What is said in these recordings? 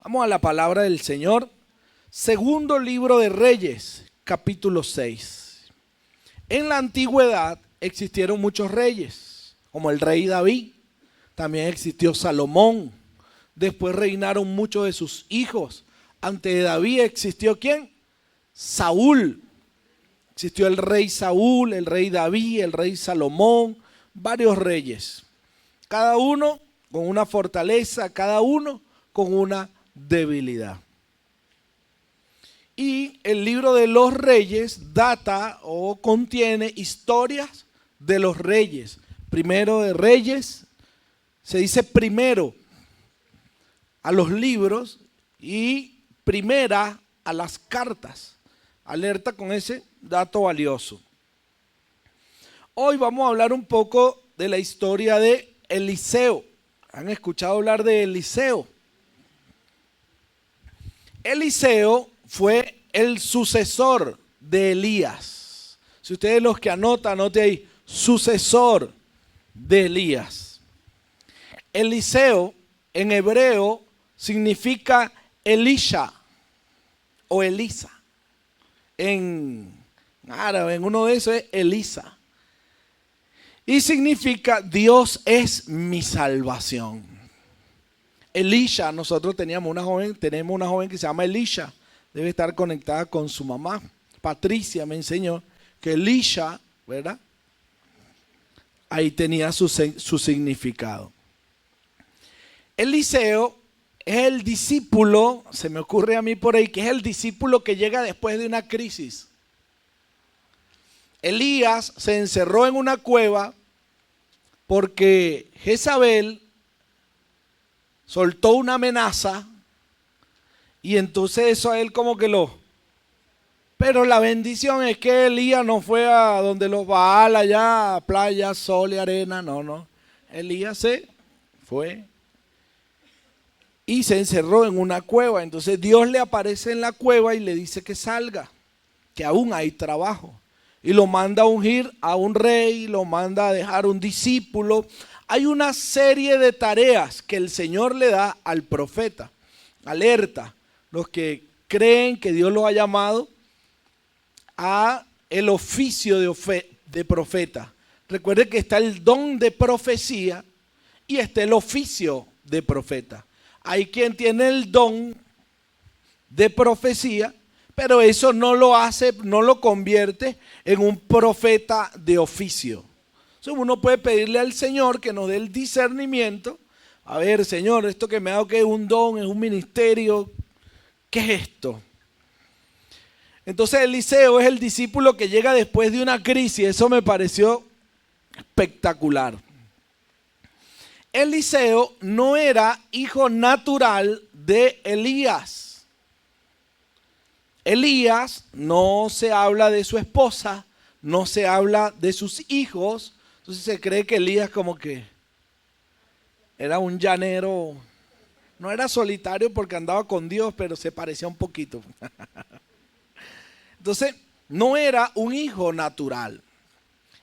Vamos a la palabra del Señor. Segundo libro de Reyes, capítulo 6. En la antigüedad existieron muchos reyes, como el rey David. También existió Salomón. Después reinaron muchos de sus hijos. Antes de David existió ¿quién? Saúl. Existió el rey Saúl, el rey David, el rey Salomón, varios reyes. Cada uno con una fortaleza, cada uno con una debilidad. Y el libro de los reyes data o contiene historias de los reyes. Primero de Reyes, se dice primero a los libros y primera a las cartas. Alerta con ese dato valioso. Hoy vamos a hablar un poco de la historia de Eliseo. ¿Han escuchado hablar de Eliseo? Eliseo fue el sucesor de Elías. Si ustedes los que anote ahí, sucesor de Elías. Eliseo en hebreo significa Elisha o Elisa. En árabe, en uno de esos es Elisa. Y significa Dios es mi salvación. Elisha, nosotros tenemos una joven que se llama Elisha. Debe estar conectada con su mamá. Patricia me enseñó que Elisha, ¿verdad? Ahí tenía su significado. Eliseo es el discípulo, se me ocurre a mí por ahí, que es el discípulo que llega después de una crisis. Elías se encerró en una cueva porque Jezabel soltó una amenaza y entonces eso a él como que Pero la bendición es que Elías no fue a donde los Baal allá, playa, sol y arena, no. Elías se fue y se encerró en una cueva. Entonces Dios le aparece en la cueva y le dice que salga, que aún hay trabajo. Y lo manda a ungir a un rey, lo manda a dejar un discípulo. Hay una serie de tareas que el Señor le da al profeta. Alerta, los que creen que Dios los ha llamado a el oficio de profeta. Recuerde que está el don de profecía y está el oficio de profeta. Hay quien tiene el don de profecía, pero eso no lo hace, no lo convierte en un profeta de oficio. Entonces uno puede pedirle al Señor que nos dé el discernimiento. A ver, Señor, esto que me ha dado, ¿qué es un don? ¿Es un ministerio? ¿Qué es esto? Entonces Eliseo es el discípulo que llega después de una crisis. Eso me pareció espectacular. Eliseo no era hijo natural de Elías. Elías no se habla de su esposa, no se habla de sus hijos. Entonces se cree que Elías como que era un llanero. No era solitario porque andaba con Dios, pero se parecía un poquito. Entonces, no era un hijo natural.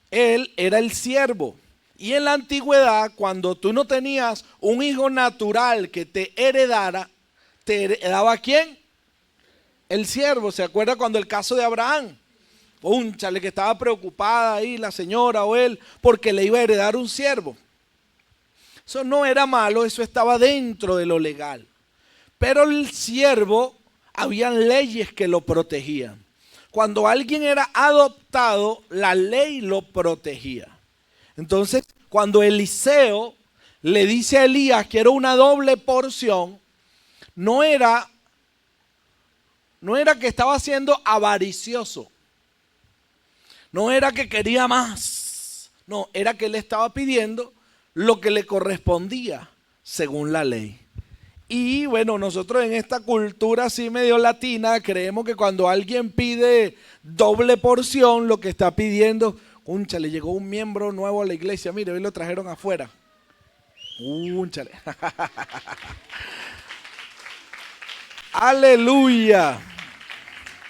Él era el siervo. Y en la antigüedad, cuando tú no tenías un hijo natural que te heredara, ¿te heredaba quién? El siervo. ¿Se acuerda cuando el caso de Abraham? Únchale, que estaba preocupada ahí la señora o él porque le iba a heredar un siervo. Eso no era malo, eso estaba dentro de lo legal. Pero el siervo, habían leyes que lo protegían. Cuando alguien era adoptado, la ley lo protegía. Entonces, cuando Eliseo le dice a Elías, quiero una doble porción, no era que estaba siendo avaricioso. No era que quería más. No, era que él estaba pidiendo lo que le correspondía según la ley. Y bueno, nosotros en esta cultura así medio latina creemos que cuando alguien pide doble porción, lo que está pidiendo, le llegó un miembro nuevo a la iglesia, mire, hoy lo trajeron afuera. Aleluya.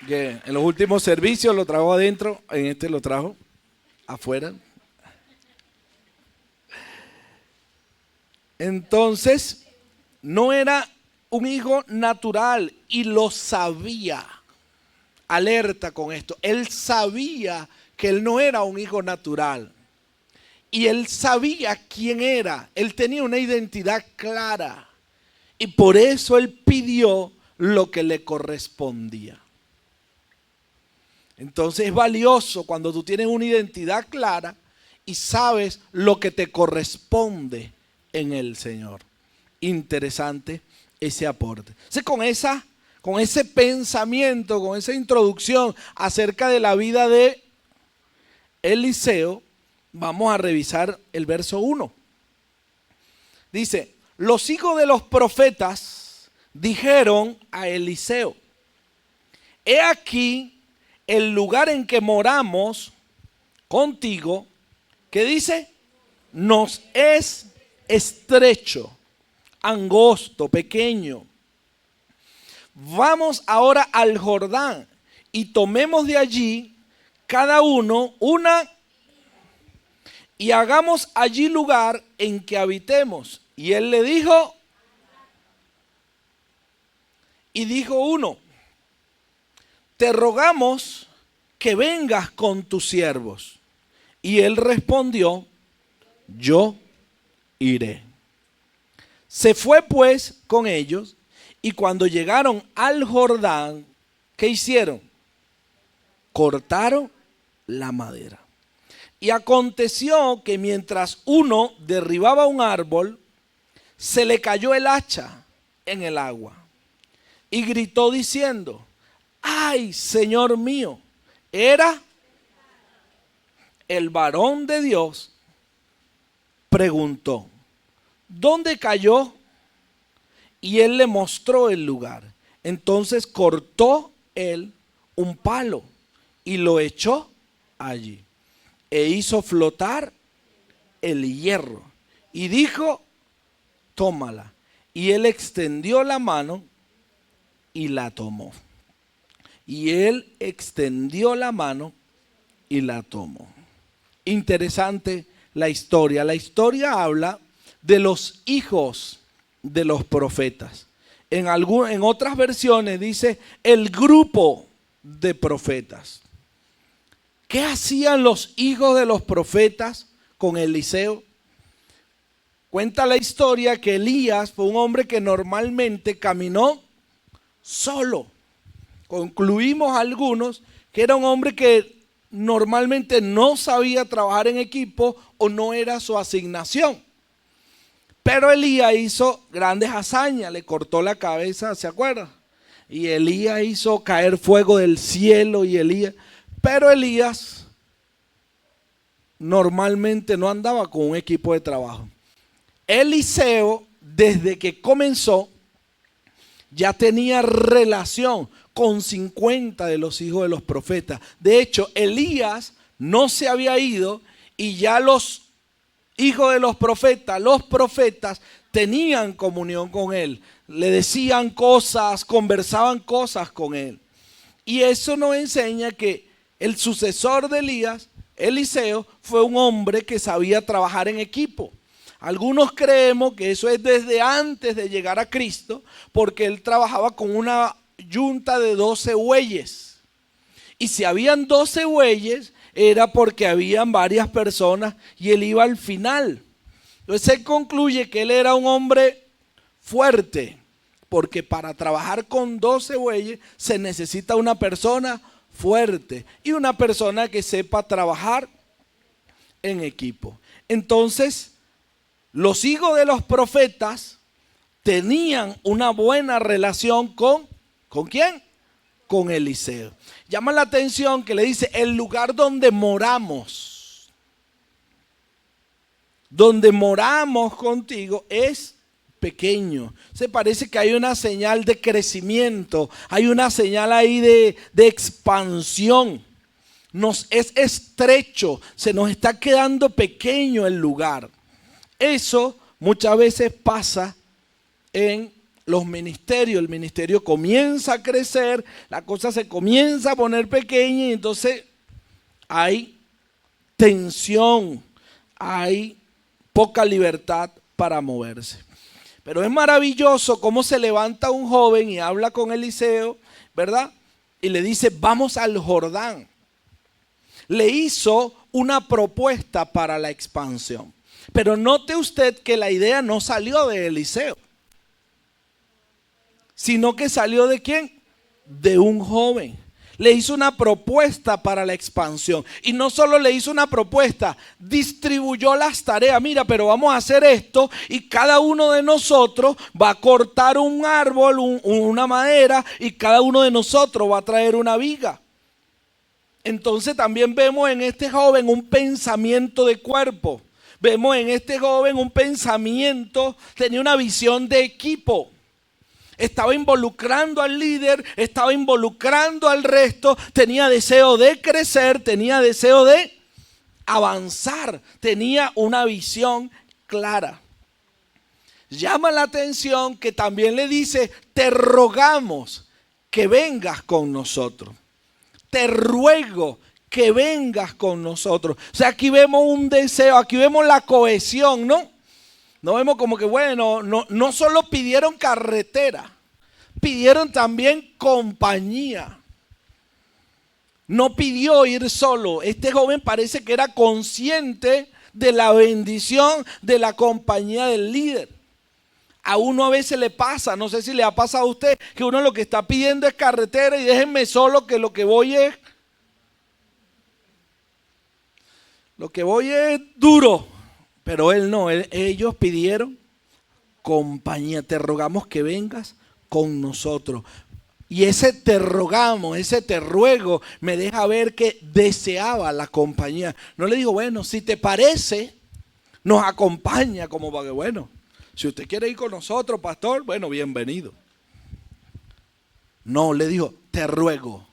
Que en los últimos servicios lo trajo adentro, en este lo trajo afuera. Entonces, no era un hijo natural y lo sabía. Alerta con esto. Él sabía que él no era un hijo natural. Y él sabía quién era. Él tenía una identidad clara. Y por eso él pidió lo que le correspondía. Entonces es valioso cuando tú tienes una identidad clara y sabes lo que te corresponde en el Señor. Interesante ese aporte. Entonces con ese pensamiento, con esa introducción acerca de la vida de Eliseo, vamos a revisar el verso 1. Dice, los hijos de los profetas dijeron a Eliseo, he aquí el lugar en que moramos contigo, ¿qué dice? Nos es estrecho, angosto, pequeño. Vamos ahora al Jordán y tomemos de allí cada uno una y hagamos allí lugar en que habitemos. Y él le dijo, y dijo uno, te rogamos que vengas con tus siervos. Y él respondió, yo iré. Se fue pues con ellos y cuando llegaron al Jordán, ¿qué hicieron? Cortaron la madera. Y aconteció que mientras uno derribaba un árbol, se le cayó el hacha en el agua. Y gritó diciendo, ¡ay, Señor mío! Era el varón de Dios. Preguntó, ¿dónde cayó? Y él le mostró el lugar. Entonces cortó él un palo y lo echó allí. E hizo flotar el hierro. Y dijo, tómala. Y él extendió la mano y la tomó. Y él extendió la mano y la tomó. Interesante la historia. La historia habla de los hijos de los profetas. En otras versiones dice el grupo de profetas. ¿Qué hacían los hijos de los profetas con Eliseo? Cuenta la historia que Elías fue un hombre que normalmente caminó solo. Concluimos algunos que era un hombre que normalmente no sabía trabajar en equipo o no era su asignación. Pero Elías hizo grandes hazañas, le cortó la cabeza, ¿se acuerdan? Y Elías hizo caer fuego del cielo pero Elías normalmente no andaba con un equipo de trabajo. Eliseo, desde que comenzó, ya tenía relación con 50 de los hijos de los profetas. De hecho, Elías no se había ido y ya los hijos de los profetas tenían comunión con él. Le decían cosas, conversaban cosas con él. Y eso nos enseña que el sucesor de Elías, Eliseo, fue un hombre que sabía trabajar en equipo. Algunos creemos que eso es desde antes de llegar a Cristo, porque él trabajaba con una yunta de 12 bueyes. Y si habían 12 bueyes, era porque habían varias personas y él iba al final. Entonces se concluye que él era un hombre fuerte, porque para trabajar con 12 bueyes se necesita una persona fuerte y una persona que sepa trabajar en equipo. Entonces, los hijos de los profetas tenían una buena relación ¿con quién? Con Eliseo. Llama la atención que le dice, el lugar donde moramos contigo es pequeño. Se parece que hay una señal de crecimiento, hay una señal ahí de expansión. Nos es estrecho, se nos está quedando pequeño el lugar. Eso muchas veces pasa en los ministerios. El ministerio comienza a crecer, la cosa se comienza a poner pequeña y entonces hay tensión, hay poca libertad para moverse. Pero es maravilloso cómo se levanta un joven y habla con Eliseo, ¿verdad? Y le dice, vamos al Jordán. Le hizo una propuesta para la expansión. Pero note usted que la idea no salió de Eliseo, sino que salió ¿de quién? De un joven. Le hizo una propuesta para la expansión. Y no solo le hizo una propuesta, distribuyó las tareas. Mira, pero vamos a hacer esto y cada uno de nosotros va a cortar un árbol, una madera, y cada uno de nosotros va a traer una viga. Entonces también vemos en este joven un pensamiento de cuerpo. Vemos en este joven un pensamiento, tenía una visión de equipo. Estaba involucrando al líder, estaba involucrando al resto, tenía deseo de crecer, tenía deseo de avanzar, tenía una visión clara. Llama la atención que también le dice, te rogamos que vengas con nosotros. Te ruego que vengas con nosotros. O sea, aquí vemos un deseo, aquí vemos la cohesión, ¿no? No vemos como que, bueno, no solo pidieron carretera, pidieron también compañía. No pidió ir solo. Este joven parece que era consciente de la bendición de la compañía del líder. A uno a veces le pasa, no sé si le ha pasado a usted, que uno lo que está pidiendo es carretera y déjenme solo que lo que voy es duro. Pero él no, ellos pidieron compañía. Te rogamos que vengas con nosotros. Y ese te rogamos, ese te ruego, me deja ver que deseaba la compañía. No le digo, bueno, si te parece, nos acompaña, como para que, bueno, si usted quiere ir con nosotros, pastor, bueno, bienvenido. No, le dijo, te ruego.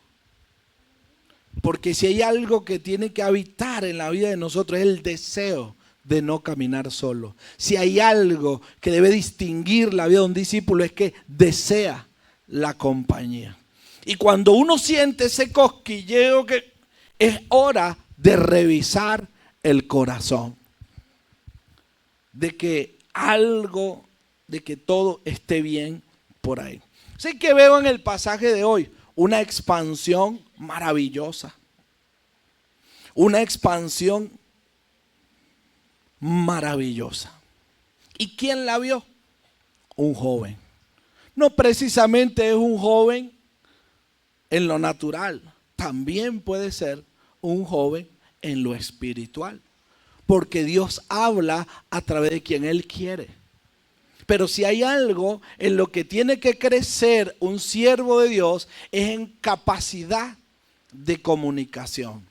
Porque si hay algo que tiene que habitar en la vida de nosotros es el deseo de no caminar solo. Si hay algo que debe distinguir la vida de un discípulo es que desea la compañía. Y cuando uno siente ese cosquilleo, que es hora de revisar el corazón, de que algo, de que todo esté bien por ahí. Así que veo en el pasaje de hoy una expansión maravillosa, una expansión maravillosa. ¿Y quién la vio? Un joven. No precisamente es un joven en lo natural, también puede ser un joven en lo espiritual, porque Dios habla a través de quien Él quiere. Pero si hay algo en lo que tiene que crecer un siervo de Dios es en capacidad de comunicación.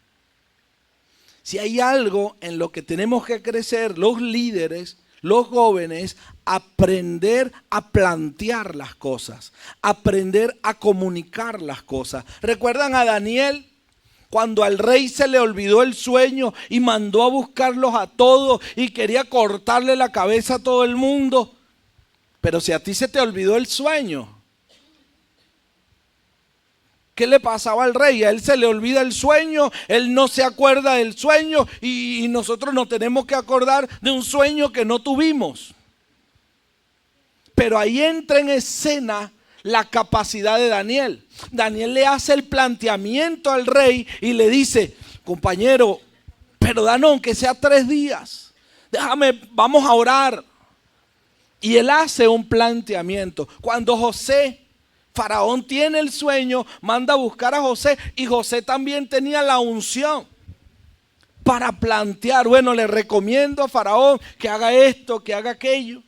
Si hay algo en lo que tenemos que crecer los líderes, los jóvenes, aprender a plantear las cosas, aprender a comunicar las cosas. ¿Recuerdan a Daniel? Cuando al rey se le olvidó el sueño y mandó a buscarlos a todos y quería cortarle la cabeza a todo el mundo. Pero si a ti se te olvidó el sueño, ¿qué le pasaba al rey? A él se le olvida el sueño, él no se acuerda del sueño y nosotros nos tenemos que acordar de un sueño que no tuvimos. Pero ahí entra en escena la capacidad de Daniel. Daniel le hace el planteamiento al rey y le dice, compañero, pero danos aunque sea 3 días. Vamos a orar. Y él hace un planteamiento. Cuando Faraón tiene el sueño, manda a buscar a José y José también tenía la unción para plantear, bueno, le recomiendo a Faraón que haga esto, que haga aquello.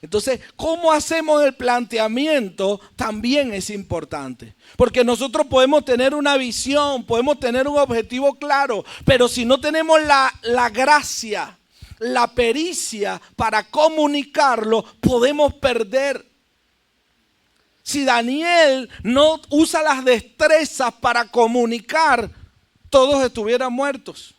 Entonces, ¿cómo hacemos el planteamiento? También es importante. Porque nosotros podemos tener una visión, podemos tener un objetivo claro, pero si no tenemos la gracia, la pericia para comunicarlo, podemos perder. Si Daniel no usa las destrezas para comunicar, todos estuvieran muertos.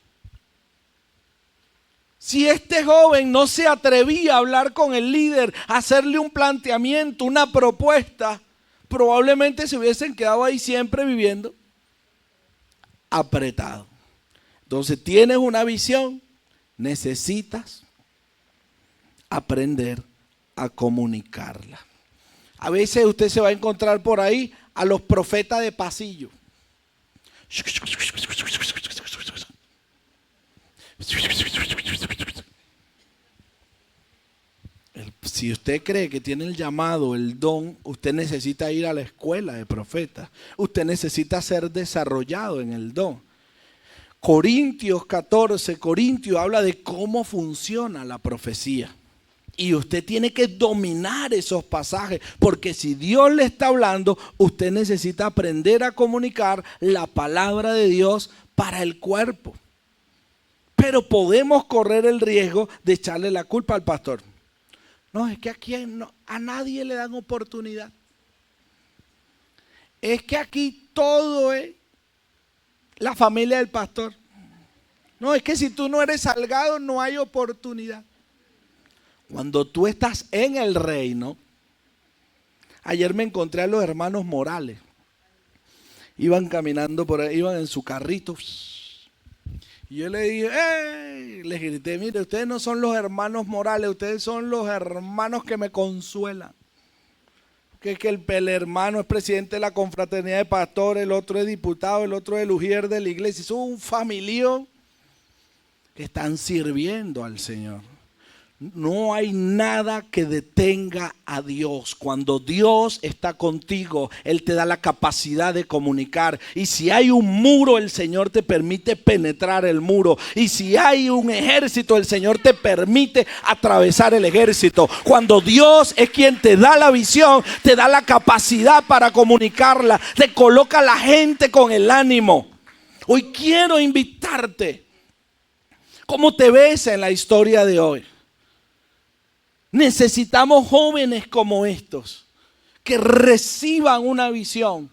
Si este joven no se atrevía a hablar con el líder, a hacerle un planteamiento, una propuesta, probablemente se hubiesen quedado ahí siempre viviendo apretado. Entonces, tienes una visión, necesitas aprender a comunicarla. A veces usted se va a encontrar por ahí a los profetas de pasillo. Si usted cree que tiene el llamado, el don, usted necesita ir a la escuela de profetas. Usted necesita ser desarrollado en el don. Corintios 14, Corintios habla de cómo funciona la profecía. Y usted tiene que dominar esos pasajes, porque si Dios le está hablando, usted necesita aprender a comunicar la palabra de Dios para el cuerpo. Pero podemos correr el riesgo de echarle la culpa al pastor. No, es que aquí a nadie le dan oportunidad. Es que aquí todo es la familia del pastor. No, es que si tú no eres Salgado no hay oportunidad. Cuando tú estás en el reino, ayer me encontré a los hermanos Morales. Iban caminando por ahí, iban en su carrito. Y yo le dije, ¡hey! Les grité, mire, ustedes no son los hermanos Morales, ustedes son los hermanos que me consuelan. Que es que el hermano es presidente de la confraternidad de pastores, el otro es diputado, el otro es el ujier de la iglesia. Es un familión que están sirviendo al Señor. No hay nada que detenga a Dios. Cuando Dios está contigo, Él te da la capacidad de comunicar. Y si hay un muro, el Señor te permite penetrar el muro. Y si hay un ejército, el Señor te permite atravesar el ejército. Cuando Dios es quien te da la visión, te da la capacidad para comunicarla, te coloca a la gente con el ánimo. Hoy quiero invitarte. ¿Cómo te ves en la historia de hoy? Necesitamos jóvenes como estos, que reciban una visión,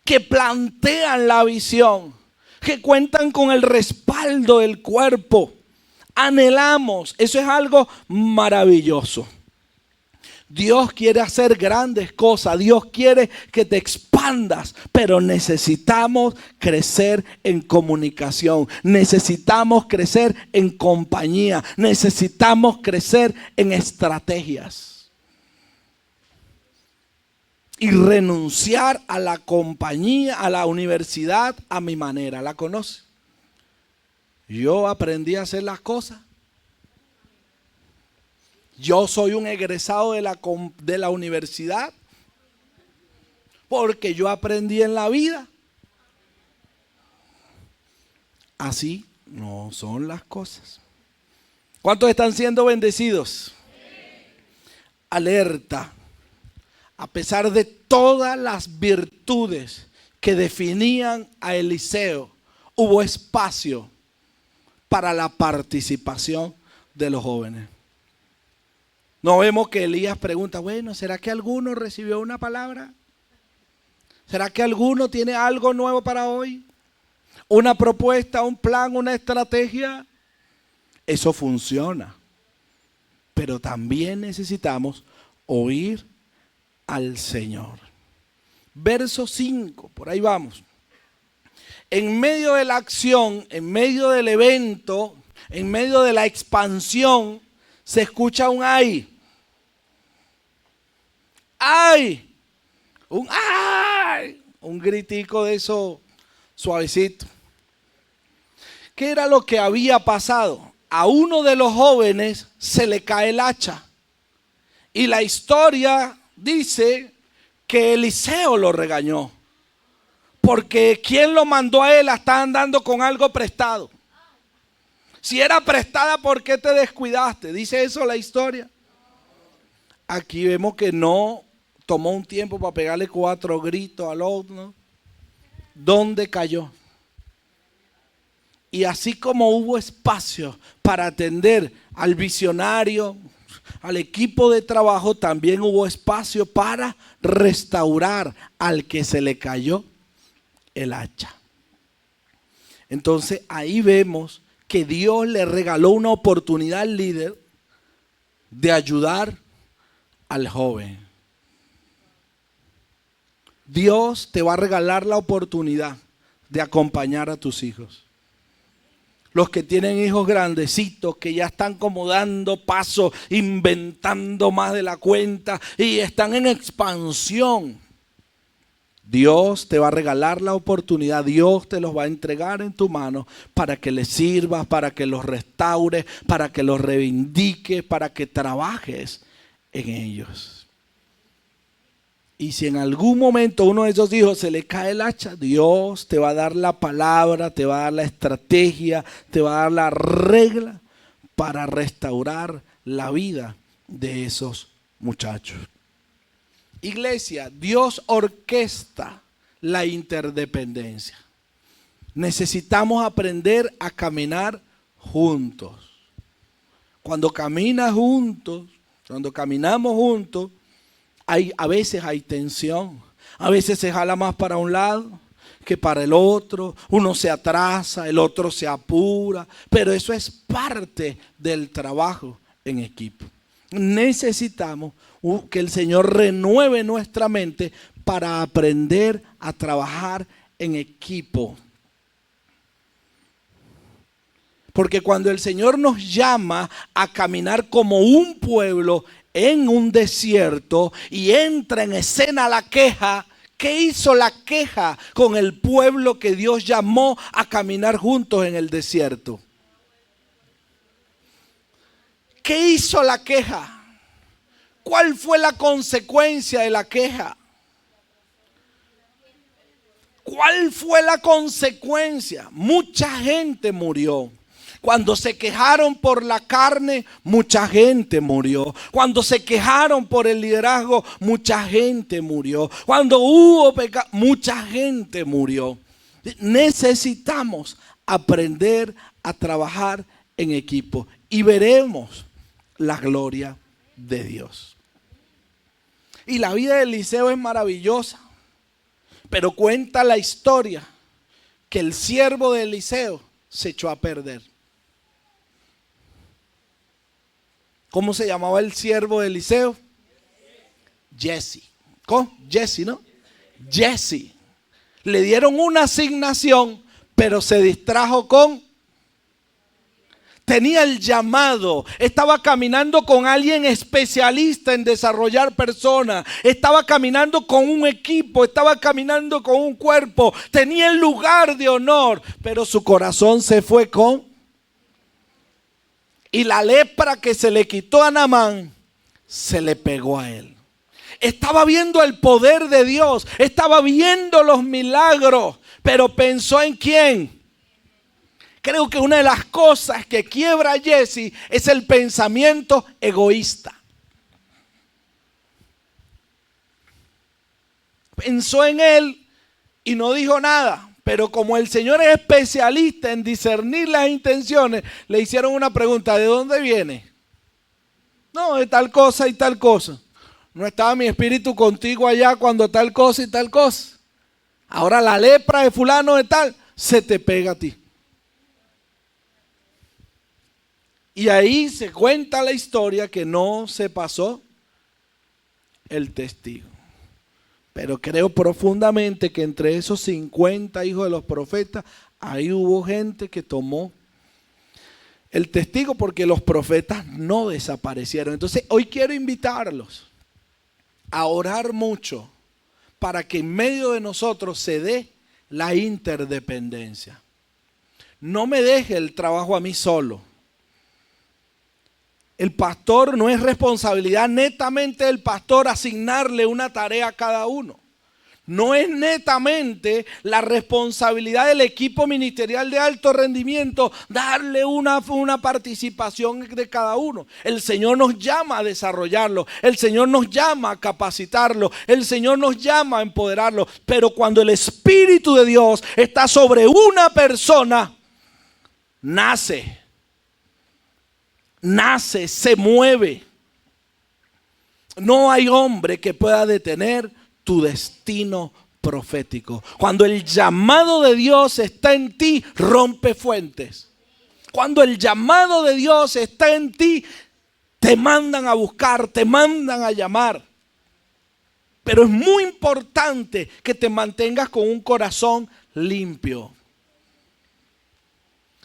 que plantean la visión, que cuentan con el respaldo del cuerpo. Anhelamos, eso es algo maravilloso. Dios quiere hacer grandes cosas, Dios quiere que te expandas, pero necesitamos crecer en comunicación, necesitamos crecer en compañía, necesitamos crecer en estrategias. Y renunciar a la compañía, a la universidad, a mi manera. ¿La conoce? Yo aprendí a hacer las cosas. Yo soy un egresado de la universidad porque yo aprendí en la vida. Así no son las cosas. ¿Cuántos están siendo bendecidos? Alerta. A pesar de todas las virtudes que definían a Eliseo, hubo espacio para la participación de los jóvenes. No vemos que Elías pregunta, bueno, ¿será que alguno recibió una palabra? ¿Será que alguno tiene algo nuevo para hoy? ¿Una propuesta, un plan, una estrategia? Eso funciona. Pero también necesitamos oír al Señor. Verso 5, por ahí vamos. En medio de la acción, en medio del evento, en medio de la expansión, se escucha un ay. ¡Ay! Un ¡ay! Un gritico de eso suavecito. ¿Qué era lo que había pasado? A uno de los jóvenes se le cae el hacha. Y la historia dice que Eliseo lo regañó. Porque ¿quién lo mandó a él a estar andando con algo prestado? Si era prestada, ¿por qué te descuidaste? ¿Dice eso la historia? Aquí vemos que no tomó un tiempo para pegarle 4 gritos al otro. ¿Dónde cayó? Y así como hubo espacio para atender al visionario, al equipo de trabajo, también hubo espacio para restaurar al que se le cayó el hacha. Entonces ahí vemos que Dios le regaló una oportunidad al líder de ayudar al joven. Dios te va a regalar la oportunidad de acompañar a tus hijos. Los que tienen hijos grandecitos, que ya están como dando paso, inventando más de la cuenta y están en expansión. Dios te va a regalar la oportunidad, Dios te los va a entregar en tu mano para que les sirvas, para que los restaures, para que los reivindiques, para que trabajes en ellos. Y si en algún momento uno de esos hijos se le cae el hacha, Dios te va a dar la palabra, te va a dar la estrategia, te va a dar la regla para restaurar la vida de esos muchachos. Iglesia, Dios orquesta la interdependencia. Necesitamos aprender a caminar juntos. Cuando caminas juntos, cuando caminamos juntos, a veces hay tensión. A veces se jala más para un lado que para el otro. Uno se atrasa, el otro se apura. Pero eso es parte del trabajo en equipo. Necesitamos que el Señor renueve nuestra mente para aprender a trabajar en equipo. Porque cuando el Señor nos llama a caminar como un pueblo en un desierto y entra en escena la queja, ¿qué hizo la queja con el pueblo que Dios llamó a caminar juntos en el desierto? ¿Qué hizo la queja? ¿Cuál fue la consecuencia de la queja? ¿Cuál fue la consecuencia? Mucha gente murió. Cuando se quejaron por la carne, mucha gente murió. Cuando se quejaron por el liderazgo, mucha gente murió. Cuando hubo pecado, mucha gente murió. Necesitamos aprender a trabajar en equipo y veremos la gloria de Dios. Y la vida de Eliseo es maravillosa, pero cuenta la historia que el siervo de Eliseo se echó a perder. ¿Cómo se llamaba el siervo de Eliseo? Jesse. ¿Cómo? Jesse, ¿no? Jesse. Le dieron una asignación, pero se distrajo con... Tenía el llamado, estaba caminando con alguien especialista en desarrollar personas, estaba caminando con un equipo, estaba caminando con un cuerpo, tenía el lugar de honor, pero su corazón se fue con... Y la lepra que se le quitó a Naamán, se le pegó a él. Estaba viendo el poder de Dios, estaba viendo los milagros, pero pensó en ¿quién? Creo que una de las cosas que quiebra a Jesse es el pensamiento egoísta. Pensó en él y no dijo nada. Pero como el Señor es especialista en discernir las intenciones, le hicieron una pregunta: ¿de dónde viene? No, de tal cosa y tal cosa. ¿No estaba mi espíritu contigo allá cuando tal cosa y tal cosa? Ahora la lepra de fulano de tal se te pega a ti. Y ahí se cuenta la historia que no se pasó el testigo. Pero creo profundamente que entre esos 50 hijos de los profetas, ahí hubo gente que tomó el testigo, porque los profetas no desaparecieron. Entonces hoy quiero invitarlos a orar mucho para que en medio de nosotros se dé la interdependencia. No me deje el trabajo a mí solo. El pastor, no es responsabilidad netamente del pastor asignarle una tarea a cada uno. No es netamente la responsabilidad del equipo ministerial de alto rendimiento darle una participación de cada uno. El Señor nos llama a desarrollarlo. El Señor nos llama a capacitarlo. El Señor nos llama a empoderarlo. Pero cuando el Espíritu de Dios está sobre una persona, nace, se mueve. No hay hombre que pueda detener tu destino profético. Cuando el llamado de Dios está en ti, rompe fuentes. Cuando el llamado de Dios está en ti, te mandan a buscar, te mandan a llamar. Pero es muy importante que te mantengas con un corazón limpio.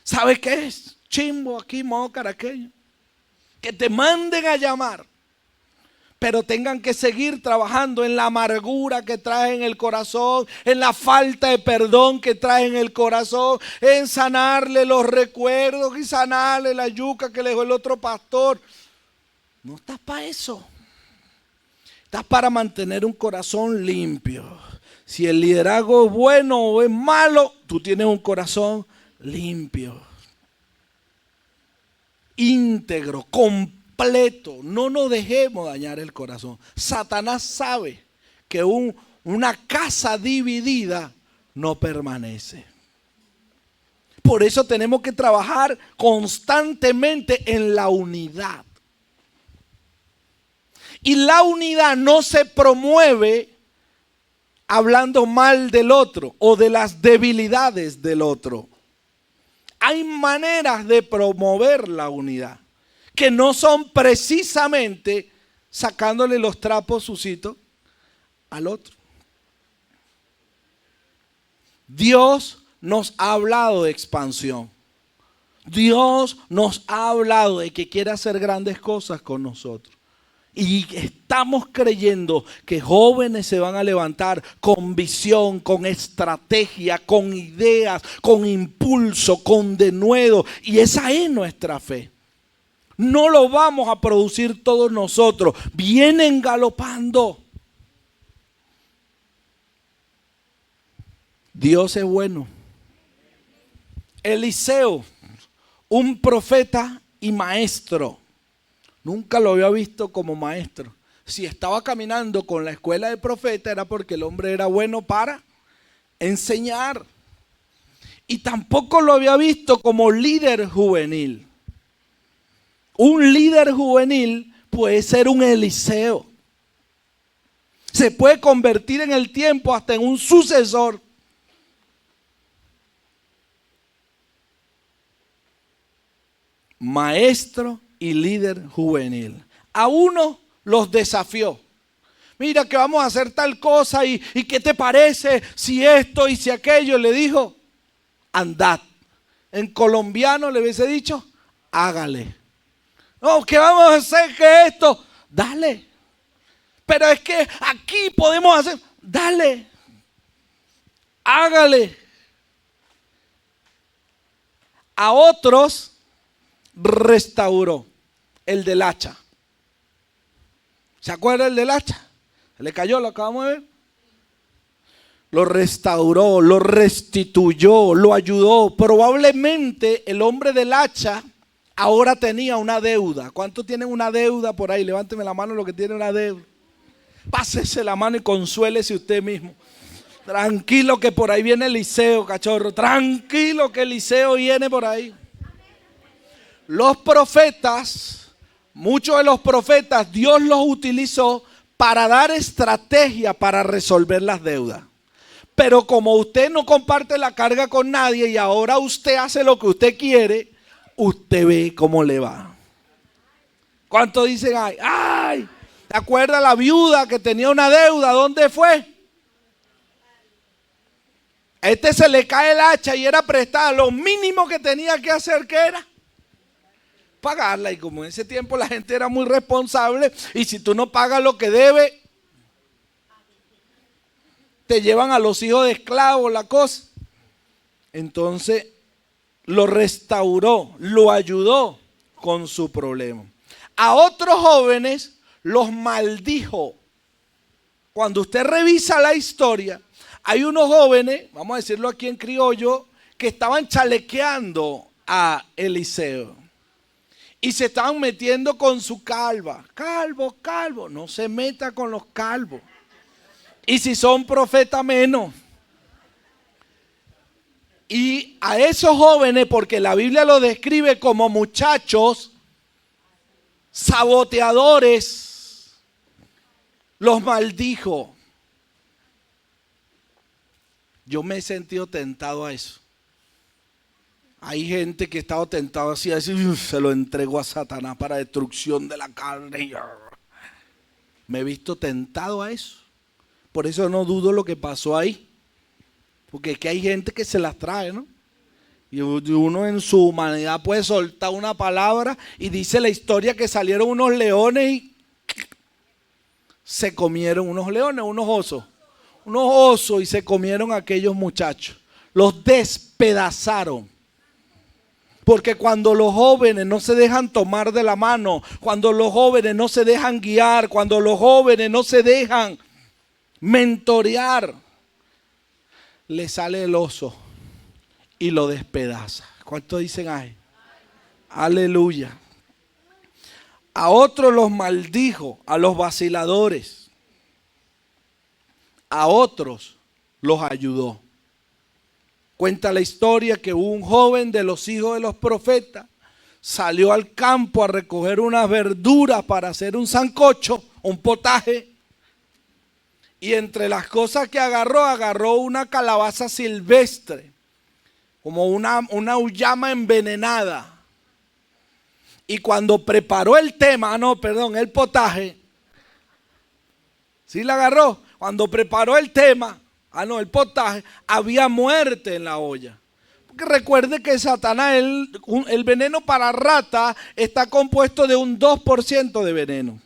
¿Sabes qué es? Chimbo aquí, modo caraqueño. Que te manden a llamar, pero tengan que seguir trabajando en la amargura que trae en el corazón, en la falta de perdón que trae en el corazón, en sanarle los recuerdos y sanarle la yuca que le dejó el otro pastor. No estás para eso. Estás para mantener un corazón limpio. Si el liderazgo es bueno o es malo, tú tienes un corazón limpio, íntegro, completo. No nos dejemos dañar el corazón. Satanás sabe que una casa dividida no permanece. Por eso tenemos que trabajar constantemente en la unidad. Y la unidad no se promueve hablando mal del otro o de las debilidades del otro. Hay maneras de promover la unidad que no son precisamente sacándole los trapos sucios al otro. Dios nos ha hablado de expansión. Dios nos ha hablado de que quiere hacer grandes cosas con nosotros. Y estamos creyendo que jóvenes se van a levantar con visión, con estrategia, con ideas, con impulso, con denuedo. Y esa es nuestra fe. No lo vamos a producir todos nosotros. Vienen galopando. Dios es bueno. Eliseo, un profeta y maestro. Nunca lo había visto como maestro. Si estaba caminando con la escuela de profeta era porque el hombre era bueno para enseñar. Y tampoco lo había visto como líder juvenil. Un líder juvenil puede ser un Eliseo. Se puede convertir en el tiempo hasta en un sucesor. Maestro y líder juvenil. A uno los desafió. Mira que vamos a hacer tal cosa y ¿qué te parece si esto y si aquello? Le dijo, andad. En colombiano le hubiese dicho, hágale. No, ¿qué vamos a hacer que esto? Dale. Pero es que aquí podemos hacer, dale. Hágale. A otros restauró. El del hacha. ¿Se acuerda el del hacha? Se le cayó, lo acabamos de ver. Lo restauró, lo restituyó, lo ayudó. Probablemente el hombre del hacha ahora tenía una deuda. ¿Cuántos tienen una deuda por ahí? Levánteme la mano los que tienen una deuda. Pásese la mano y consuélese usted mismo. Tranquilo que por ahí viene Eliseo, cachorro. Tranquilo que Eliseo viene por ahí. Los profetas, muchos de los profetas, Dios los utilizó para dar estrategia para resolver las deudas. Pero como usted no comparte la carga con nadie y ahora usted hace lo que usted quiere, usted ve cómo le va. ¿Cuántos dicen ay? ¡Ay! ¿Te acuerdas la viuda que tenía una deuda? ¿Dónde fue? A este se le cae el hacha y era prestada. Lo mínimo que tenía que hacer, ¿qué era? Pagarla. Y como en ese tiempo la gente era muy responsable, y si tú no pagas lo que debe, te llevan a los hijos de esclavos, la cosa. Entonces lo restauró, lo ayudó con su problema. A otros jóvenes los maldijo. Cuando usted revisa la historia, hay unos jóvenes, vamos a decirlo aquí en criollo, que estaban chalequeando a Eliseo. Y se estaban metiendo con su calva. Calvo, calvo. No se meta con los calvos. Y si son profetas, menos. Y a esos jóvenes, porque la Biblia los describe como muchachos saboteadores, los maldijo. Yo me he sentido tentado a eso. Hay gente que ha estado tentado así, se lo entregó a Satanás para destrucción de la carne. Me he visto tentado a eso. Por eso no dudo lo que pasó ahí. Porque es que hay gente que se las trae, ¿no? Y uno en su humanidad puede soltar una palabra y dice la historia que salieron unos leones y se comieron unos leones, unos osos y se comieron a aquellos muchachos. Los despedazaron. Porque cuando los jóvenes no se dejan tomar de la mano, cuando los jóvenes no se dejan guiar, cuando los jóvenes no se dejan mentorear, le sale el oso y lo despedaza. ¿Cuántos dicen ay? Aleluya. A otros los maldijo, a los vaciladores. A otros los ayudó. Cuenta la historia que un joven de los hijos de los profetas salió al campo a recoger unas verduras para hacer un sancocho, un potaje. Y entre las cosas que agarró una calabaza silvestre, como una uyama envenenada. Y cuando preparó el potaje, ¿sí la agarró? Cuando preparó el potaje, había muerte en la olla. Porque recuerde que Satanás, el veneno para rata está compuesto de un 2% de veneno.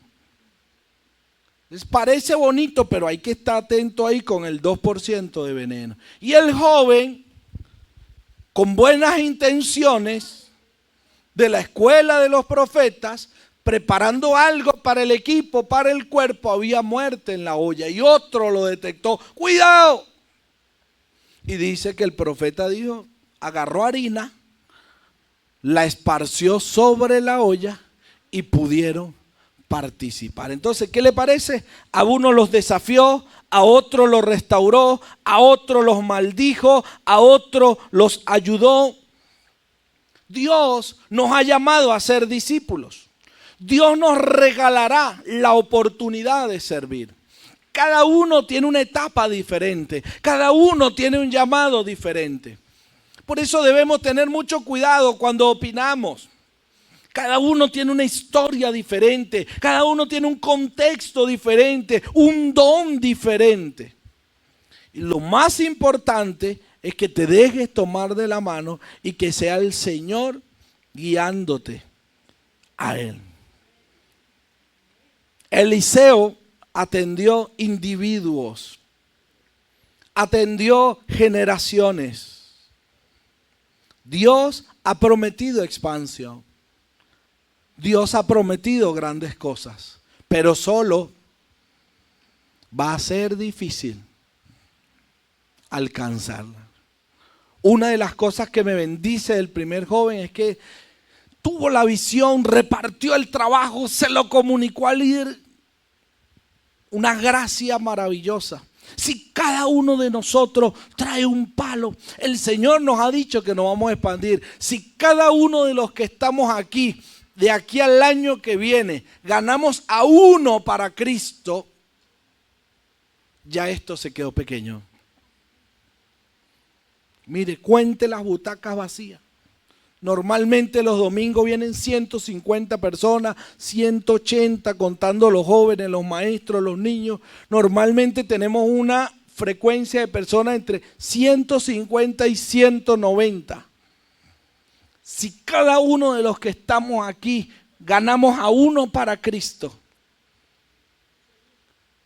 Les parece bonito, pero hay que estar atento ahí con el 2% de veneno. Y el joven, con buenas intenciones, de la escuela de los profetas, preparando algo para el equipo, para el cuerpo, había muerte en la olla y otro lo detectó. ¡Cuidado! Y dice que el profeta dijo, agarró harina, la esparció sobre la olla y pudieron participar. Entonces, ¿qué le parece? A uno los desafió, a otro los restauró, a otro los maldijo, a otro los ayudó. Dios nos ha llamado a ser discípulos. Dios nos regalará la oportunidad de servir. Cada uno tiene una etapa diferente. Cada uno tiene un llamado diferente. Por eso debemos tener mucho cuidado cuando opinamos. Cada uno tiene una historia diferente. Cada uno tiene un contexto diferente, un don diferente. Y lo más importante es que te dejes tomar de la mano y que sea el Señor guiándote a Él. Eliseo atendió individuos, atendió generaciones. Dios ha prometido expansión. Dios ha prometido grandes cosas, pero solo va a ser difícil alcanzarla. Una de las cosas que me bendice del primer joven es que tuvo la visión, repartió el trabajo, se lo comunicó al líder. Una gracia maravillosa. Si cada uno de nosotros trae un palo, el Señor nos ha dicho que nos vamos a expandir. Si cada uno de los que estamos aquí, de aquí al año que viene, ganamos a uno para Cristo, ya esto se quedó pequeño. Mire, cuente las butacas vacías. Normalmente los domingos vienen 150 personas, 180 contando los jóvenes, los maestros, los niños. Normalmente tenemos una frecuencia de personas entre 150 y 190. Si cada uno de los que estamos aquí ganamos a uno para Cristo,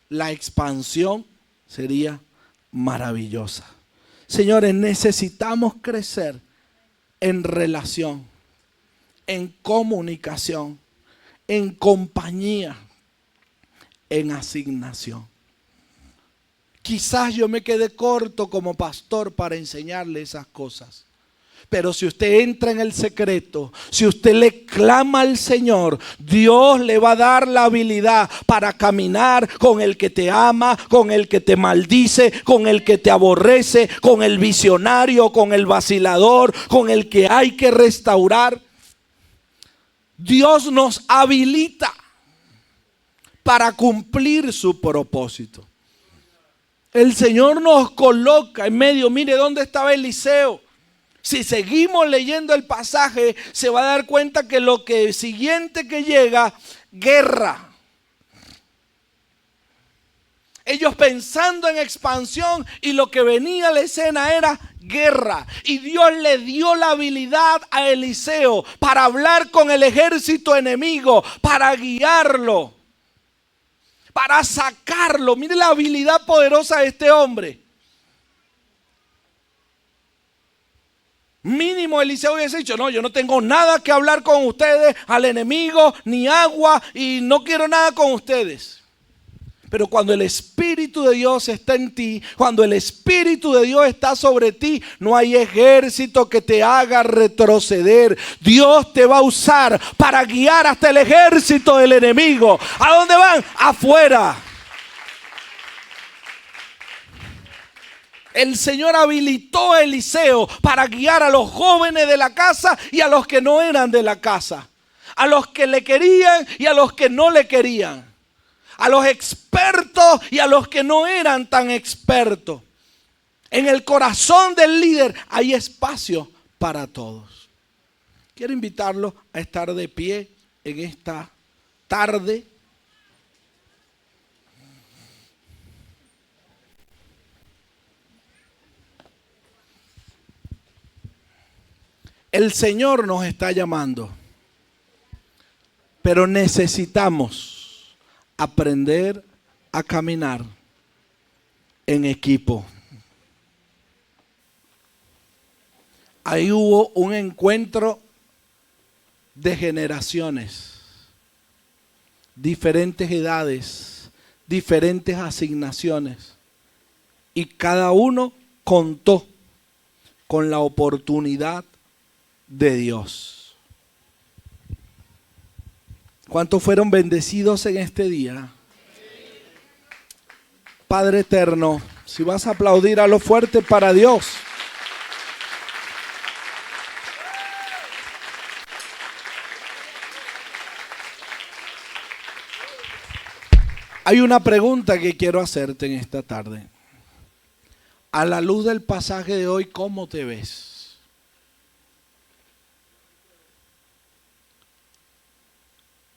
la expansión sería maravillosa. Señores, necesitamos crecer en relación, en comunicación, en compañía, en asignación. Quizás yo me quedé corto como pastor para enseñarle esas cosas. Pero si usted entra en el secreto, si usted le clama al Señor, Dios le va a dar la habilidad para caminar con el que te ama, con el que te maldice, con el que te aborrece, con el visionario, con el vacilador, con el que hay que restaurar. Dios nos habilita para cumplir su propósito. El Señor nos coloca en medio. Mire dónde estaba Eliseo. Si seguimos leyendo el pasaje, se va a dar cuenta que lo que siguiente que llega, guerra. Ellos pensando en expansión, y lo que venía a la escena era guerra. Y Dios le dio la habilidad a Eliseo para hablar con el ejército enemigo, para guiarlo, para sacarlo. Mire la habilidad poderosa de este hombre. Mínimo Eliseo hubiese dicho: no, yo no tengo nada que hablar con ustedes, al enemigo, ni agua, y no quiero nada con ustedes. Pero cuando el Espíritu de Dios está en ti, cuando el Espíritu de Dios está sobre ti, no hay ejército que te haga retroceder. Dios te va a usar para guiar hasta el ejército del enemigo. ¿A dónde van? Afuera. El Señor habilitó a Eliseo para guiar a los jóvenes de la casa y a los que no eran de la casa. A los que le querían y a los que no le querían. A los expertos y a los que no eran tan expertos. En el corazón del líder hay espacio para todos. Quiero invitarlos a estar de pie en esta tarde. El Señor nos está llamando, pero necesitamos aprender a caminar en equipo. Ahí hubo un encuentro de generaciones, diferentes edades, diferentes asignaciones, y cada uno contó con la oportunidad de Dios. ¿Cuántos fueron bendecidos en este día? Padre eterno, si vas a aplaudir, a lo fuerte para Dios. Hay una pregunta que quiero hacerte en esta tarde. A la luz del pasaje de hoy, ¿cómo te ves?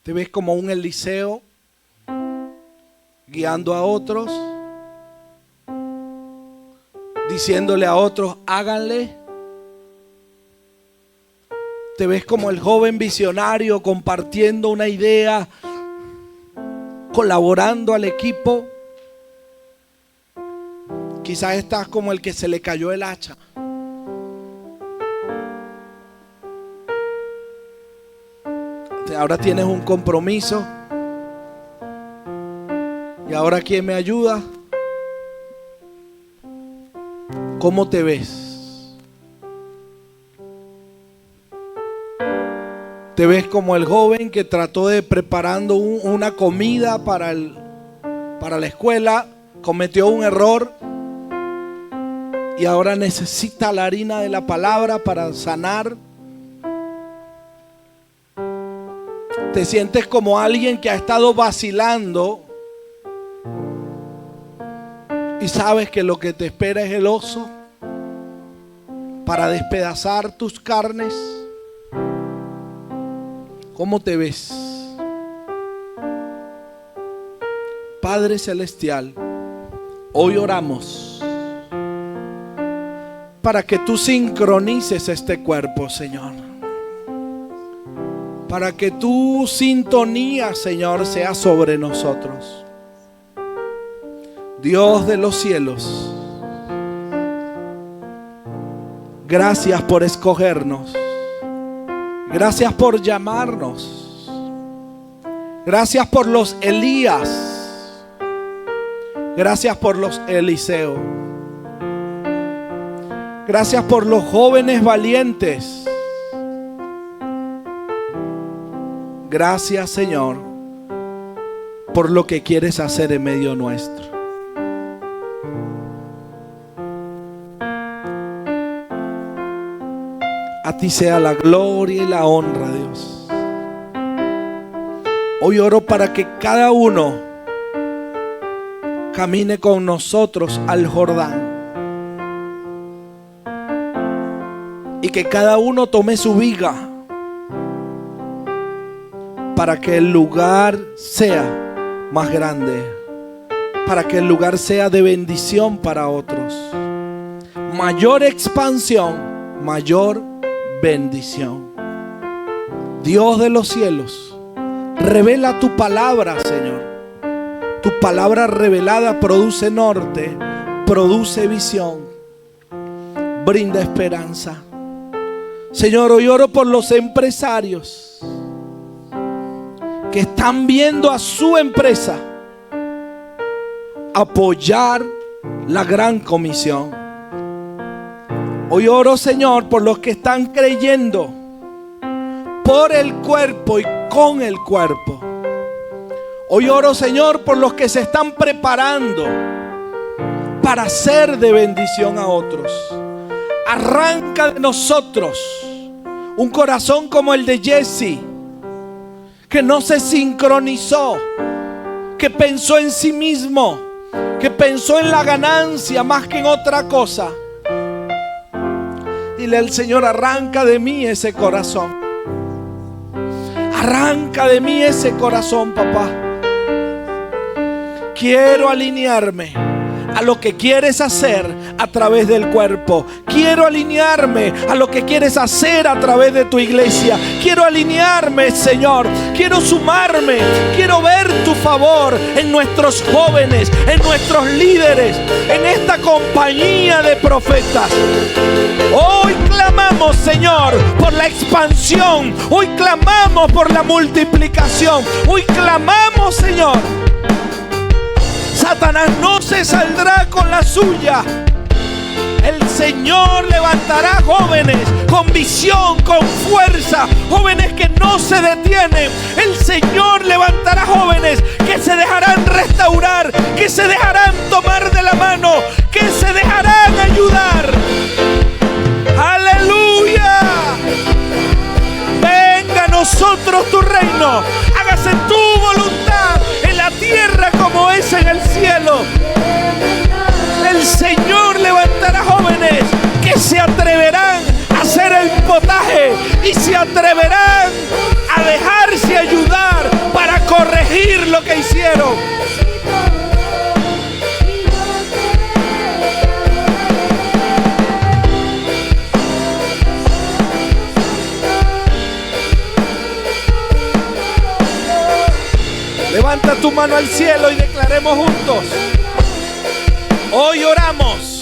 ¿Te ves como un Eliseo guiando a otros, diciéndole a otros: háganle? ¿Te ves como el joven visionario compartiendo una idea, colaborando al equipo? Quizás estás como el que se le cayó el hacha. Ahora tienes un compromiso. ¿Y ahora quién me ayuda? ¿Cómo te ves? ¿Te ves como el joven que trató de preparando una comida para la escuela, cometió un error y ahora necesita la harina de la palabra para sanar? Te sientes como alguien que ha estado vacilando y sabes que lo que te espera es el oso para despedazar tus carnes. ¿Cómo te ves? Padre Celestial, hoy oramos para que tú sincronices este cuerpo, Señor. Para que tu sintonía, Señor, sea sobre nosotros. Dios de los cielos, gracias por escogernos. Gracias por llamarnos. Gracias por los Elías. Gracias por los Eliseo. Gracias por los jóvenes valientes. Gracias, Señor, por lo que quieres hacer en medio nuestro. A ti sea la gloria y la honra, Dios. Hoy oro para que cada uno camine con nosotros al Jordán. Y que cada uno tome su viga para que el lugar sea más grande, para que el lugar sea de bendición para otros. Mayor expansión, mayor bendición. Dios de los cielos, revela tu palabra, Señor. Tu palabra revelada produce norte, produce visión, brinda esperanza. Señor, hoy oro por los empresarios que están viendo a su empresa apoyar la gran comisión. Hoy oro, Señor, por los que están creyendo por el cuerpo y con el cuerpo. Hoy oro, Señor, por los que se están preparando para ser de bendición a otros. Arranca de nosotros un corazón como el de Jesse, que no se sincronizó, que pensó en sí mismo, que pensó en la ganancia más que en otra cosa. Dile al Señor: arranca de mí ese corazón. Arranca de mí ese corazón, papá. Quiero alinearme a lo que quieres hacer a través del cuerpo. Quiero alinearme a lo que quieres hacer a través de tu iglesia. Quiero alinearme, Señor. Quiero sumarme. Quiero ver tu favor en nuestros jóvenes, en nuestros líderes, en esta compañía de profetas. Hoy clamamos, Señor, por la expansión. Hoy clamamos por la multiplicación. Hoy clamamos, Señor. Satanás no se saldrá con la suya. El Señor levantará jóvenes con visión, con fuerza, jóvenes que no se detienen. El Señor levantará jóvenes que se dejarán restaurar, que se dejarán tomar de la mano, que se dejarán ayudar. ¡Aleluya! Venga a nosotros tu reino. Hágase tu voluntad en la tierra como es en el cielo. El Señor levantará jóvenes que se atreverán a hacer el potaje y se atreverán a dejarse ayudar para corregir lo que hicieron. Levanta tu mano al cielo y declaremos juntos. Hoy oramos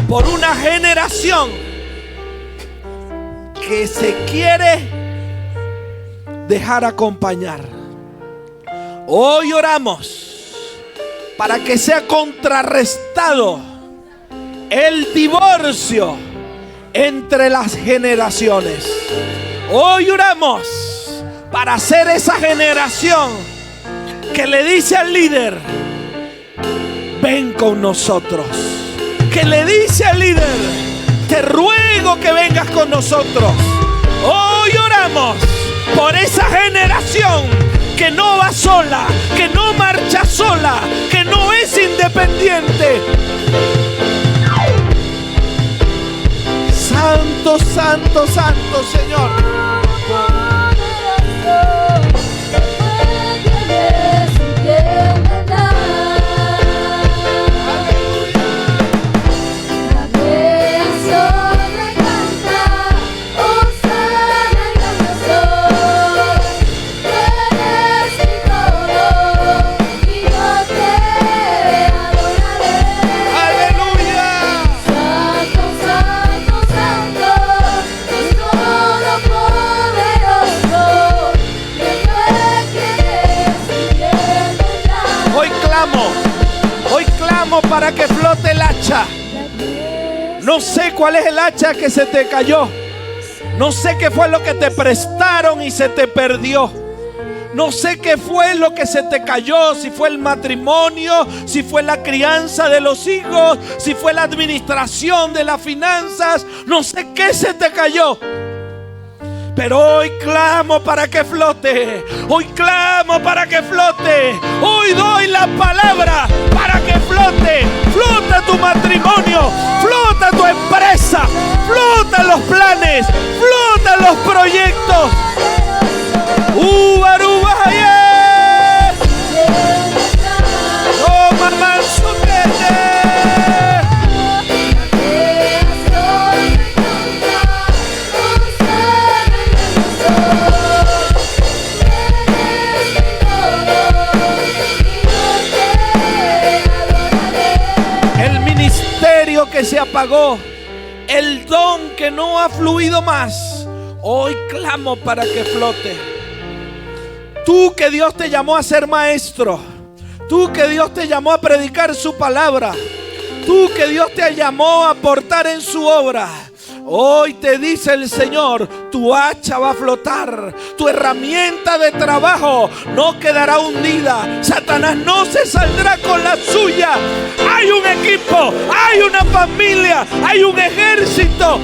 por una generación que se quiere dejar acompañar. Hoy oramos para que sea contrarrestado el divorcio entre las generaciones. Hoy oramos para ser esa generación que le dice al líder: ven con nosotros. Que le dice al líder: te ruego que vengas con nosotros. Hoy oramos por esa generación que no va sola, que no marcha sola, que no es independiente. Santo, santo, santo, Señor. Para que flote el hacha. No sé cuál es el hacha que se te cayó. No sé qué fue lo que te prestaron y se te perdió. No sé qué fue lo que se te cayó. Si fue el matrimonio, si fue la crianza de los hijos, si fue la administración de las finanzas. No sé qué se te cayó. Pero hoy clamo para que flote. Hoy clamo para que flote. Hoy doy la palabra para que flote. Flota tu matrimonio. Flota tu empresa. Flota los planes. Flota los proyectos. Ubarubaye. apagó, el don que no ha fluido más, hoy clamo para que flote. Tú que Dios te llamó a ser maestro, tú que Dios te llamó a predicar su palabra, tú que Dios te llamó a aportar en su obra, hoy te dice el Señor, tu hacha va a flotar, tu herramienta de trabajo no quedará hundida, Satanás no se saldrá con la suya. Hay un equipo, hay una familia, hay un ejército.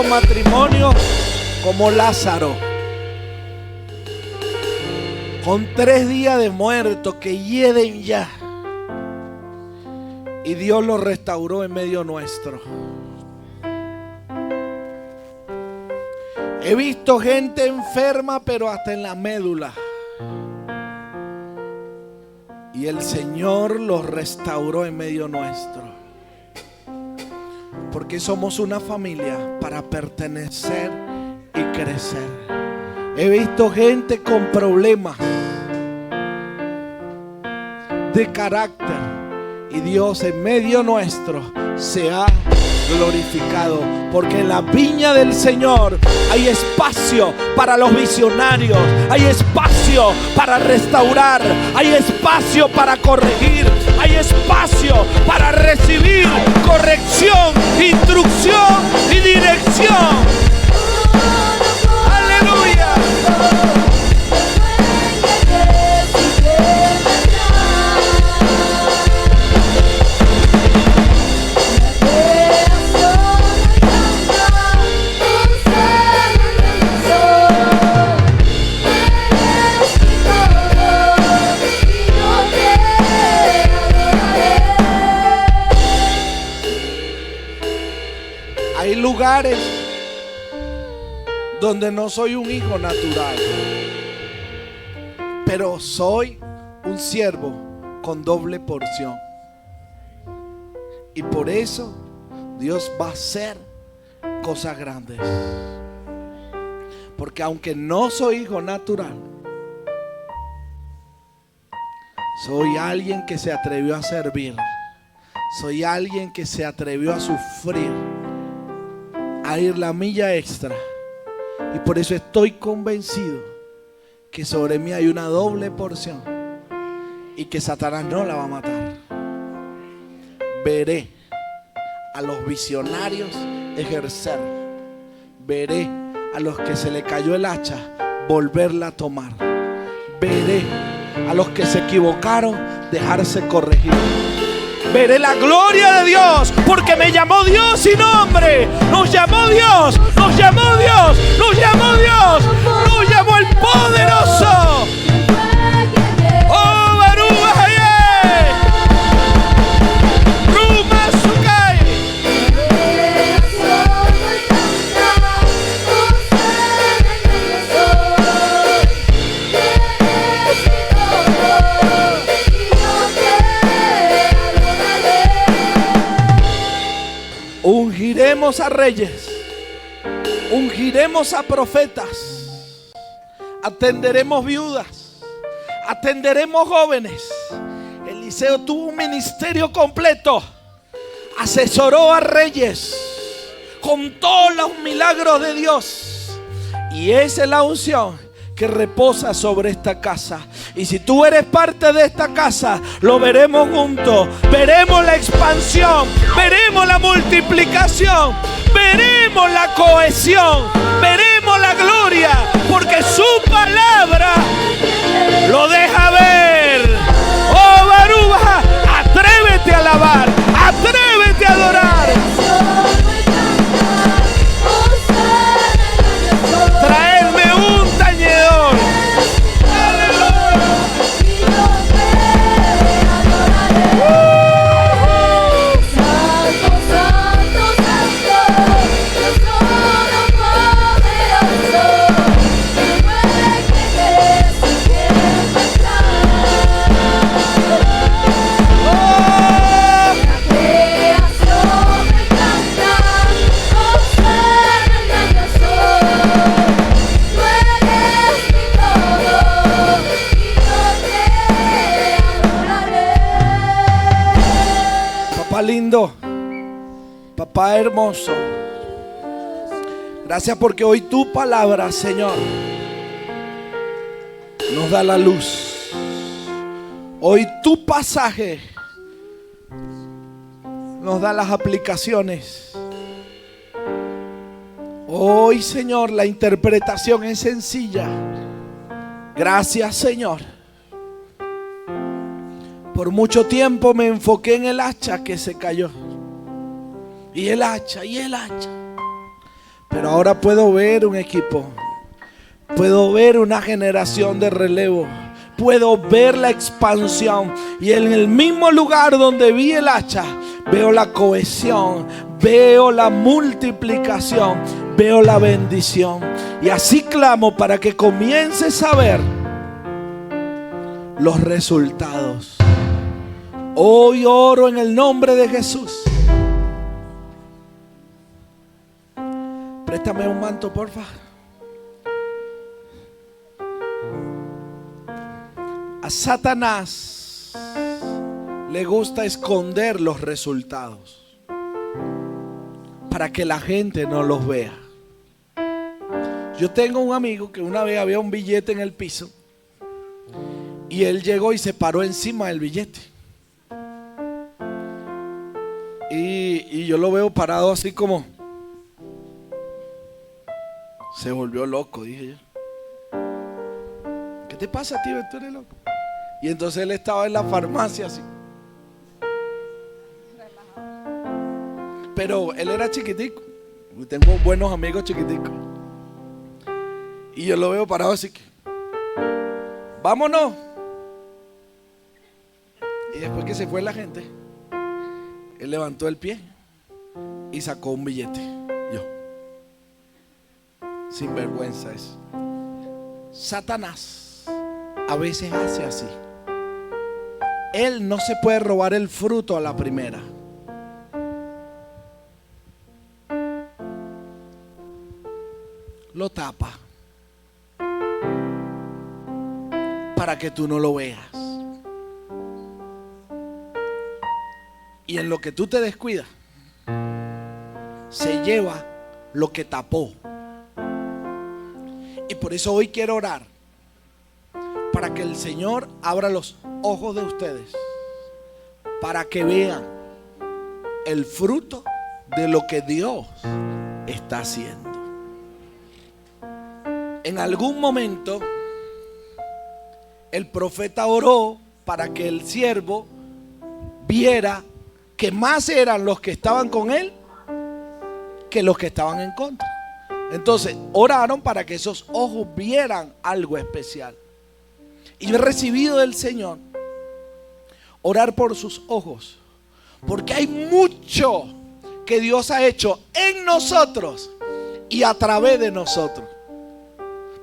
Matrimonios como Lázaro, con 3 días de muerto que hieden ya, y Dios lo restauró en medio nuestro. He visto gente enferma, pero hasta en la médula, y el Señor los restauró en medio nuestro. Porque somos una familia para pertenecer y crecer. He visto gente con problemas de carácter, y Dios en medio nuestro se ha glorificado. Porque en la viña del Señor hay espacio para los visionarios, hay espacio para restaurar, hay espacio para corregir, hay espacio para recibir corrección, instrucción y dirección. Aleluya. Hay lugares donde no soy un hijo natural, pero soy un siervo con doble porción. Y por eso Dios va a hacer cosas grandes. Porque aunque no soy hijo natural, soy alguien que se atrevió a servir. Soy alguien que se atrevió a sufrir, a ir la milla extra. Y por eso estoy convencido que sobre mí hay una doble porción y que Satanás no la va a matar. Veré a los visionarios ejercer. Veré a los que se le cayó el hacha volverla a tomar. Veré a los que se equivocaron dejarse corregir. Veré la gloria de Dios, porque me llamó Dios sin nombre. Nos llamó Dios, nos llamó Dios, nos llamó Dios, nos llamó el poderoso. Oh, Baruch Hayeh, Ruma Sukai. Ungiremos a reyes, ungiremos a profetas, atenderemos viudas, atenderemos jóvenes. Eliseo tuvo un ministerio completo, asesoró a reyes con todos los milagros de Dios, y esa es la unción que reposa sobre esta casa. Y si tú eres parte de esta casa, lo veremos juntos. Veremos la expansión, veremos la multiplicación, veremos la cohesión, veremos la gloria, porque su palabra lo deja ver. Oh, Baruja, atrévete a alabar, atrévete a adorar. Traedme un tañedor. lindo. Papá hermoso. Gracias porque hoy tu palabra, Señor, nos da la luz. Hoy tu pasaje nos da las aplicaciones. Hoy, Señor, la interpretación es sencilla. Gracias, Señor. Por mucho tiempo me enfoqué en el hacha que se cayó. Y el hacha, y el hacha. Pero ahora puedo ver un equipo. Puedo ver una generación de relevo. Puedo ver la expansión. Y en el mismo lugar donde vi el hacha, veo la cohesión, veo la multiplicación, veo la bendición. Y así clamo para que comiences a ver los resultados. Hoy oro en el nombre de Jesús. Préstame un manto, porfa. A Satanás le gusta esconder los resultados para que la gente no los vea. Yo tengo un amigo que una vez había un billete en el piso y él llegó y se paró encima del billete. Y yo lo veo parado así como... Se volvió loco, dije yo. ¿Qué te pasa, tío? ¿Tú eres loco? Y entonces él estaba en la farmacia así. Pero él era chiquitico. Tengo buenos amigos chiquiticos. Y yo lo veo parado así que... ¡Vámonos! Y después que se fue la gente, él levantó el pie y sacó un billete. Yo. Sin vergüenza eso. Satanás a veces hace así. Él no se puede robar el fruto a la primera. Lo tapa para que tú no lo veas. Y en lo que tú te descuidas, se lleva lo que tapó. Y por eso hoy quiero orar para que el Señor abra los ojos de ustedes, para que vean el fruto de lo que Dios está haciendo. En algún momento el profeta oró para que el siervo viera que más eran los que estaban con él que los que estaban en contra. Entonces oraron para que esos ojos vieran algo especial. Y yo he recibido del Señor orar por sus ojos, porque hay mucho que Dios ha hecho en nosotros y a través de nosotros.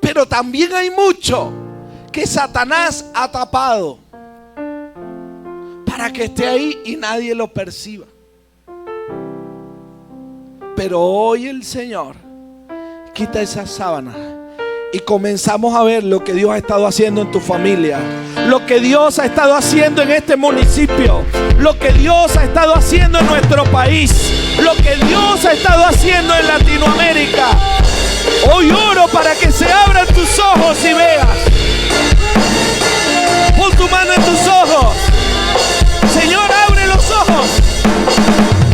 Pero también hay mucho que Satanás ha tapado para que esté ahí y nadie lo perciba. Pero hoy el Señor quita esa sábana y comenzamos a ver lo que Dios ha estado haciendo en tu familia, lo que Dios ha estado haciendo en este municipio, lo que Dios ha estado haciendo en nuestro país, lo que Dios ha estado haciendo en Latinoamérica. Hoy oro para que se abran tus ojos y veas. Pon tu mano en tus ojos. Señor, abre los ojos.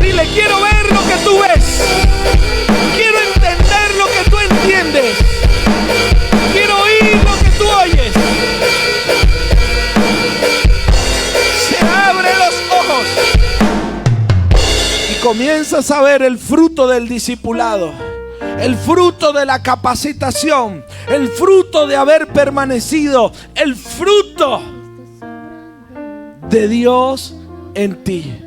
Dile, quiero ver lo que tú ves. Quiero entender lo que tú entiendes. Quiero oír lo que tú oyes. Se abren los ojos y comienzas a ver el fruto del discipulado, el fruto de la capacitación, el fruto de haber permanecido, el fruto de Dios en ti.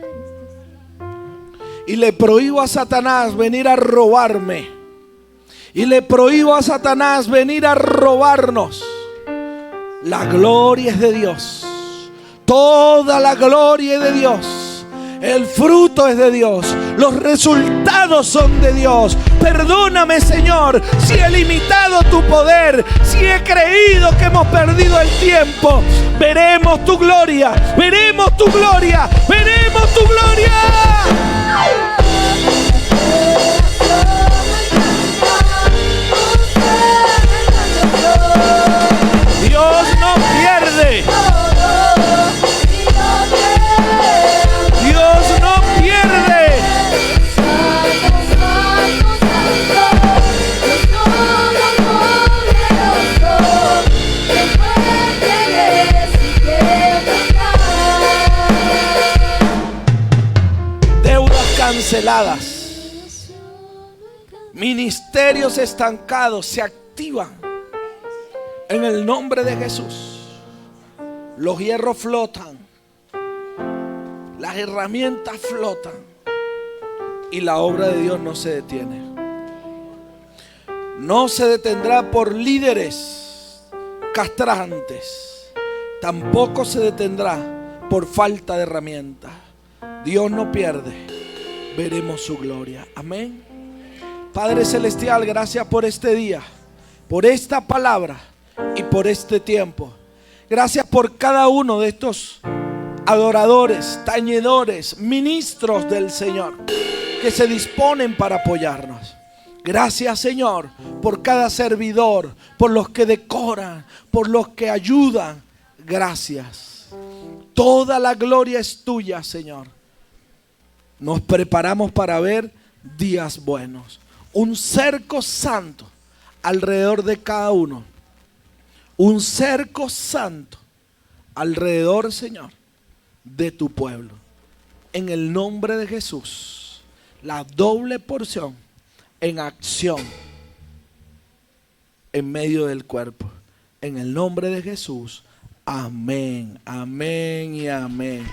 Y le prohíbo a Satanás venir a robarme. Y le prohíbo a Satanás venir a robarnos. La gloria es de Dios. Toda la gloria es de Dios. El fruto es de Dios. Los resultados son de Dios. Perdóname, Señor, si he limitado tu poder, si he creído que hemos perdido el tiempo. Veremos tu gloria, veremos tu gloria, veremos tu gloria. canceladas. Ministerios estancados se activan en el nombre de Jesús. Los hierros flotan, las herramientas flotan y la obra de Dios no se detiene. No se detendrá por líderes castrantes, tampoco se detendrá por falta de herramientas. Dios no pierde, veremos su gloria. Amén. Padre Celestial, gracias por este día, por esta palabra y por este tiempo. Gracias por cada uno de estos adoradores, tañedores, ministros del Señor que se disponen para apoyarnos. Gracias, Señor, por cada servidor, por los que decoran, por los que ayudan. Gracias. Toda la gloria es tuya, Señor. Nos preparamos para ver días buenos. Un cerco santo alrededor de cada uno. Un cerco santo alrededor, Señor, de tu pueblo. En el nombre de Jesús, la doble porción en acción en medio del cuerpo. En el nombre de Jesús, amén, amén y amén.